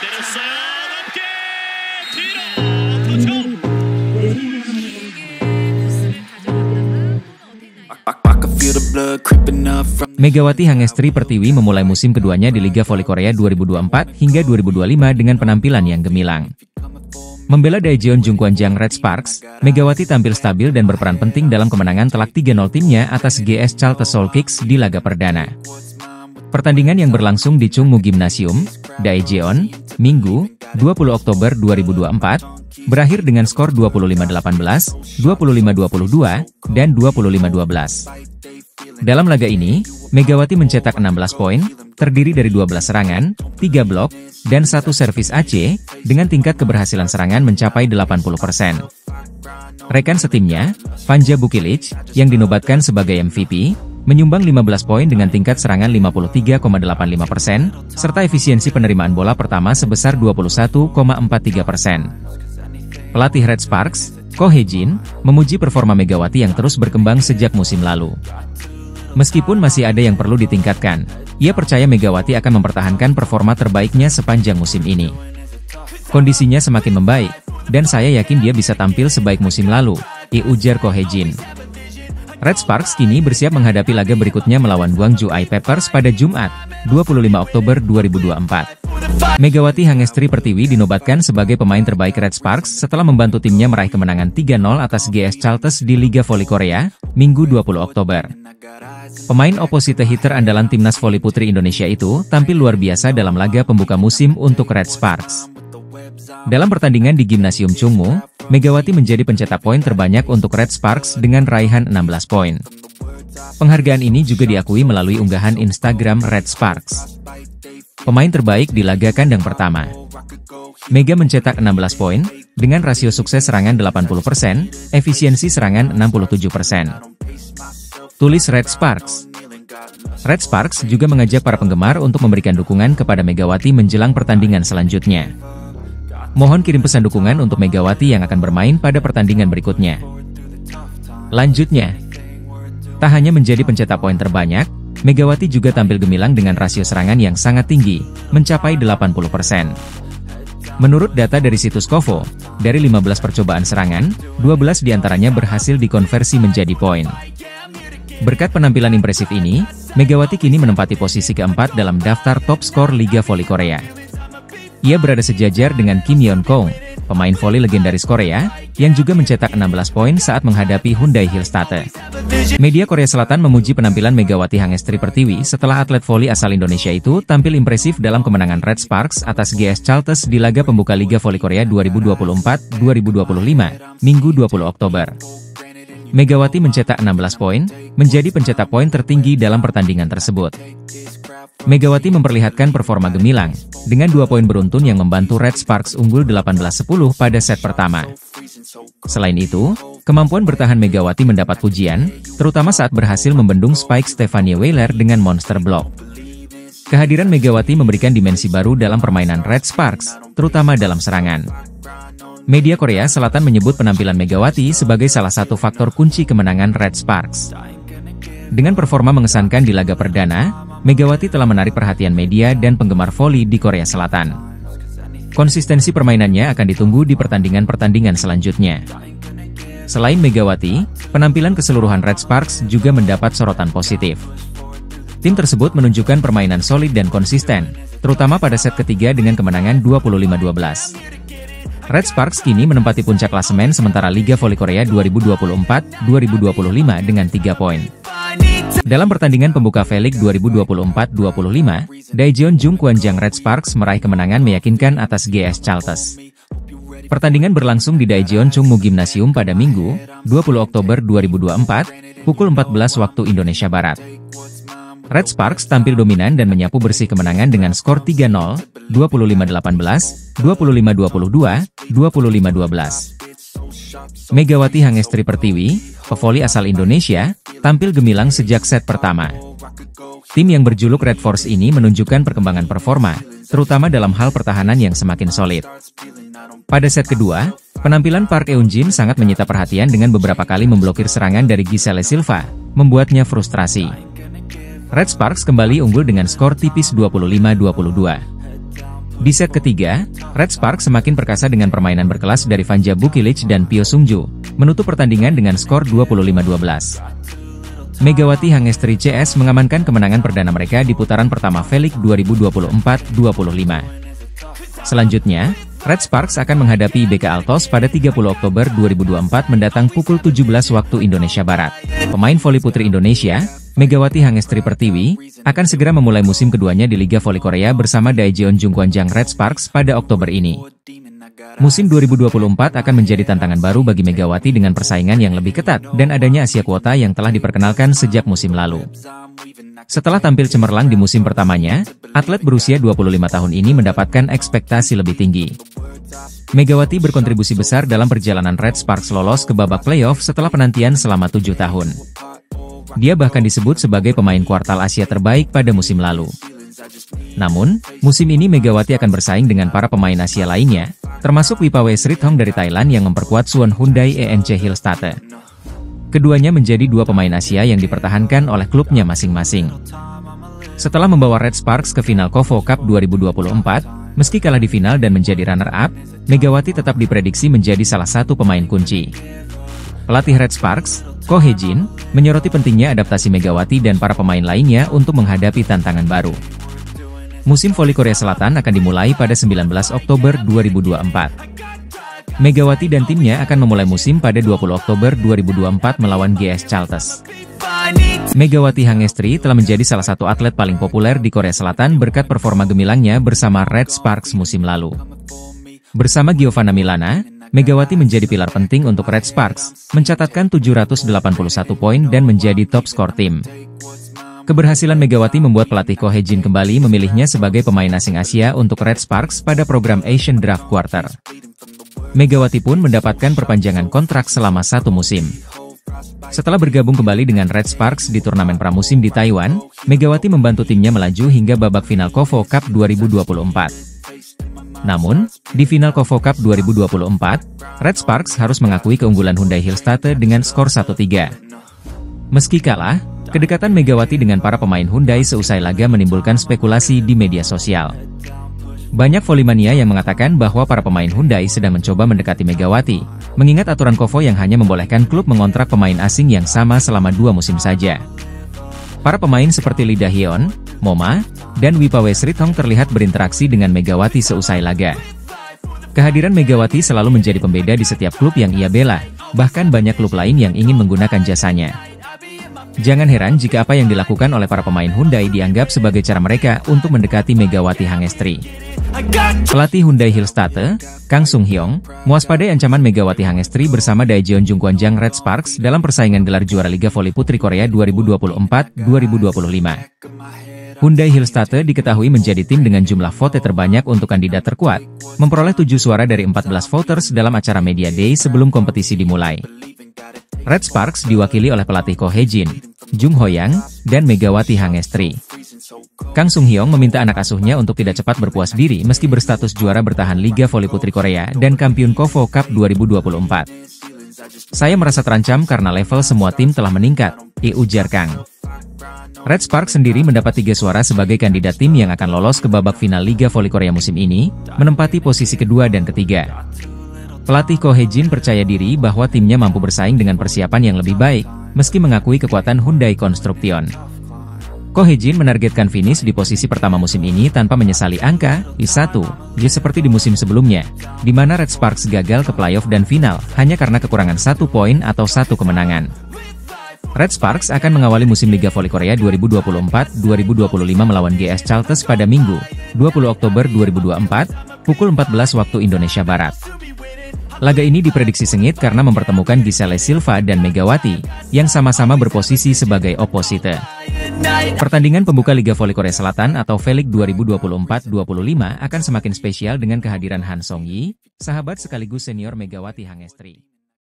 때렸어요. 높게 뒤로 터치아웃. Megawati Hangestri Pertiwi memulai musim keduanya di Liga Voli Korea 2024 hingga 2025 dengan penampilan yang gemilang. Membela Daejeon Jungkwanjang Red Sparks, Megawati tampil stabil dan berperan penting dalam kemenangan telak 3-0 timnya atas GS Chalte Seoul Kicks di laga perdana. Pertandingan yang berlangsung di Chungmu Gymnasium, Daejeon, Minggu, 20 Oktober 2024, berakhir dengan skor 25-18, 25-22, dan 25-12. Dalam laga ini, Megawati mencetak 16 poin, terdiri dari 12 serangan, 3 blok, dan 1 servis AC, dengan tingkat keberhasilan serangan mencapai 80%. Rekan setimnya, Vanja Bukilic, yang dinobatkan sebagai MVP, menyumbang 15 poin dengan tingkat serangan 53,85%, serta efisiensi penerimaan bola pertama sebesar 21,43%. Pelatih Red Sparks, Ko Hye-jin, memuji performa Megawati yang terus berkembang sejak musim lalu. Meskipun masih ada yang perlu ditingkatkan, ia percaya Megawati akan mempertahankan performa terbaiknya sepanjang musim ini. Kondisinya semakin membaik, dan saya yakin dia bisa tampil sebaik musim lalu, ujar Ko Hye-jin. Red Sparks kini bersiap menghadapi laga berikutnya melawan Gwangju I Peppers pada Jumat, 25 Oktober 2024. Megawati Hangestri Pertiwi dinobatkan sebagai pemain terbaik Red Sparks setelah membantu timnya meraih kemenangan 3-0 atas GS Chaltes di Liga Voli Korea, Minggu 20 Oktober. Pemain opposite hitter andalan timnas voli putri Indonesia itu tampil luar biasa dalam laga pembuka musim untuk Red Sparks. Dalam pertandingan di Gymnasium Chungmu, Megawati menjadi pencetak poin terbanyak untuk Red Sparks dengan raihan 16 poin. Penghargaan ini juga diakui melalui unggahan Instagram Red Sparks. Pemain terbaik di laga kandang pertama. Mega mencetak 16 poin, dengan rasio sukses serangan 80%, efisiensi serangan 67%. Tulis Red Sparks. Red Sparks juga mengajak para penggemar untuk memberikan dukungan kepada Megawati menjelang pertandingan selanjutnya. Mohon kirim pesan dukungan untuk Megawati yang akan bermain pada pertandingan berikutnya. Lanjutnya, tak hanya menjadi pencetak poin terbanyak, Megawati juga tampil gemilang dengan rasio serangan yang sangat tinggi, mencapai 80%. Menurut data dari situs Kovo, dari 15 percobaan serangan, 12 diantaranya berhasil dikonversi menjadi poin. Berkat penampilan impresif ini, Megawati kini menempati posisi keempat dalam daftar top skor Liga Voli Korea. Ia berada sejajar dengan Kim Yeon-kong, pemain voli legendaris Korea, yang juga mencetak 16 poin saat menghadapi Hyundai Hillstate. Media Korea Selatan memuji penampilan Megawati Hangestri Pertiwi setelah atlet voli asal Indonesia itu tampil impresif dalam kemenangan Red Sparks atas GS Chaltes di laga pembuka Liga Voli Korea 2024-2025, Minggu 20 Oktober. Megawati mencetak 16 poin, menjadi pencetak poin tertinggi dalam pertandingan tersebut. Megawati memperlihatkan performa gemilang, dengan 2 poin beruntun yang membantu Red Sparks unggul 18-10 pada set pertama. Selain itu, kemampuan bertahan Megawati mendapat pujian, terutama saat berhasil membendung spike Stefanie Weiler dengan monster block. Kehadiran Megawati memberikan dimensi baru dalam permainan Red Sparks, terutama dalam serangan. Media Korea Selatan menyebut penampilan Megawati sebagai salah satu faktor kunci kemenangan Red Sparks. Dengan performa mengesankan di laga perdana, Megawati telah menarik perhatian media dan penggemar voli di Korea Selatan. Konsistensi permainannya akan ditunggu di pertandingan-pertandingan selanjutnya. Selain Megawati, penampilan keseluruhan Red Sparks juga mendapat sorotan positif. Tim tersebut menunjukkan permainan solid dan konsisten, terutama pada set ketiga dengan kemenangan 25-12. Red Sparks kini menempati puncak klasemen sementara Liga Voli Korea 2024-2025 dengan 3 poin. Dalam pertandingan pembuka V-League 2024-25, Daejeon Jungkwanjang Red Sparks meraih kemenangan meyakinkan atas GS Chaltes. Pertandingan berlangsung di Daejeon Chungmu Gymnasium pada Minggu, 20 Oktober 2024, pukul 14 waktu Indonesia Barat. Red Sparks tampil dominan dan menyapu bersih kemenangan dengan skor 3-0, 25-18, 25-22, 25-12. Megawati Hangestri Pertiwi, pevoli asal Indonesia, tampil gemilang sejak set pertama. Tim yang berjuluk Red Force ini menunjukkan perkembangan performa, terutama dalam hal pertahanan yang semakin solid. Pada set kedua, penampilan Park Eun-jin sangat menyita perhatian dengan beberapa kali memblokir serangan dari Giselle Silva, membuatnya frustrasi. Red Sparks kembali unggul dengan skor tipis 25-22. Di set ketiga, Red Sparks semakin perkasa dengan permainan berkelas dari Vanja Bukilic dan Pio Sungju, menutup pertandingan dengan skor 25-12. Megawati Hangestri CS mengamankan kemenangan perdana mereka di putaran pertama V-League 2024-25. Selanjutnya, Red Sparks akan menghadapi BK Altos pada 30 Oktober 2024 mendatang pukul 17 waktu Indonesia Barat. Pemain voli putri Indonesia, Megawati Hangestri Pertiwi, akan segera memulai musim keduanya di Liga Voli Korea bersama Daejeon Jungkwanjang Red Sparks pada Oktober ini. Musim 2024 akan menjadi tantangan baru bagi Megawati dengan persaingan yang lebih ketat dan adanya Asia Kuota yang telah diperkenalkan sejak musim lalu. Setelah tampil cemerlang di musim pertamanya, atlet berusia 25 tahun ini mendapatkan ekspektasi lebih tinggi. Megawati berkontribusi besar dalam perjalanan Red Sparks lolos ke babak playoff setelah penantian selama 7 tahun. Dia bahkan disebut sebagai pemain kuartal Asia terbaik pada musim lalu. Namun, musim ini Megawati akan bersaing dengan para pemain Asia lainnya, termasuk Wipawesrithong dari Thailand yang memperkuat Suwon Hyundai ENC Hillstatte. Keduanya menjadi dua pemain Asia yang dipertahankan oleh klubnya masing-masing. Setelah membawa Red Sparks ke final KOFO Cup 2024, meski kalah di final dan menjadi runner-up, Megawati tetap diprediksi menjadi salah satu pemain kunci. Pelatih Red Sparks, Ko Hye-jin, menyoroti pentingnya adaptasi Megawati dan para pemain lainnya untuk menghadapi tantangan baru. Musim voli Korea Selatan akan dimulai pada 19 Oktober 2024. Megawati dan timnya akan memulai musim pada 20 Oktober 2024 melawan GS Chalters. Megawati Hangestri telah menjadi salah satu atlet paling populer di Korea Selatan berkat performa gemilangnya bersama Red Sparks musim lalu. Bersama Giovanna Milana, Megawati menjadi pilar penting untuk Red Sparks, mencatatkan 781 poin dan menjadi top skor tim. Keberhasilan Megawati membuat pelatih Ko Hye-jin kembali memilihnya sebagai pemain asing Asia untuk Red Sparks pada program Asian Draft Quarter. Megawati pun mendapatkan perpanjangan kontrak selama 1 musim. Setelah bergabung kembali dengan Red Sparks di turnamen pramusim di Taiwan, Megawati membantu timnya melaju hingga babak final KOFO Cup 2024. Namun, di final KOFO Cup 2024, Red Sparks harus mengakui keunggulan Hyundai Hillstatte dengan skor 1-3. Meski kalah, kedekatan Megawati dengan para pemain Hyundai seusai laga menimbulkan spekulasi di media sosial. Banyak volimania yang mengatakan bahwa para pemain Hyundai sedang mencoba mendekati Megawati, mengingat aturan KOFO yang hanya membolehkan klub mengontrak pemain asing yang sama selama 2 musim saja. Para pemain seperti Lee Da-hyun, Moma, dan Wipawesrithong terlihat berinteraksi dengan Megawati seusai laga. Kehadiran Megawati selalu menjadi pembeda di setiap klub yang ia bela, bahkan banyak klub lain yang ingin menggunakan jasanya. Jangan heran jika apa yang dilakukan oleh para pemain Hyundai dianggap sebagai cara mereka untuk mendekati Megawati Hangestri. Pelatih Hyundai Hillstatte, Kang Sung-hyong, mewaspadai ancaman Megawati Hangestri bersama Daejeon Jungkwanjang Red Sparks dalam persaingan gelar juara Liga Voli Putri Korea 2024-2025. Hyundai Hillstatte diketahui menjadi tim dengan jumlah vote terbanyak untuk kandidat terkuat, memperoleh 7 suara dari 14 voters dalam acara Media Day sebelum kompetisi dimulai. Red Sparks diwakili oleh pelatih Ko Hye-jin, Jung Ho-yang, dan Megawati Hangestri. Kang Sung-hyong meminta anak asuhnya untuk tidak cepat berpuas diri meski berstatus juara bertahan Liga Voli Putri Korea dan kampiun KOFO Cup 2024. Saya merasa terancam karena level semua tim telah meningkat, ujar Kang. Red Sparks sendiri mendapat 3 suara sebagai kandidat tim yang akan lolos ke babak final Liga Voli Korea musim ini, menempati posisi kedua dan ketiga. Pelatih Ko Hye-jin percaya diri bahwa timnya mampu bersaing dengan persiapan yang lebih baik, meski mengakui kekuatan Hyundai Construction. Ko Hye-jin menargetkan finish di posisi pertama musim ini tanpa menyesali angka I1, seperti di musim sebelumnya, di mana Red Sparks gagal ke playoff dan final, hanya karena kekurangan 1 poin atau 1 kemenangan. Red Sparks akan mengawali musim Liga Voli Korea 2024-2025 melawan GS Chalters pada Minggu, 20 Oktober 2024, pukul 14 waktu Indonesia Barat. Laga ini diprediksi sengit karena mempertemukan Giselle Silva dan Megawati, yang sama-sama berposisi sebagai oposite. Pertandingan pembuka Liga Voli Korea Selatan atau V-League 2024-25 akan semakin spesial dengan kehadiran Han Song-yi, sahabat sekaligus senior Megawati Hangestri.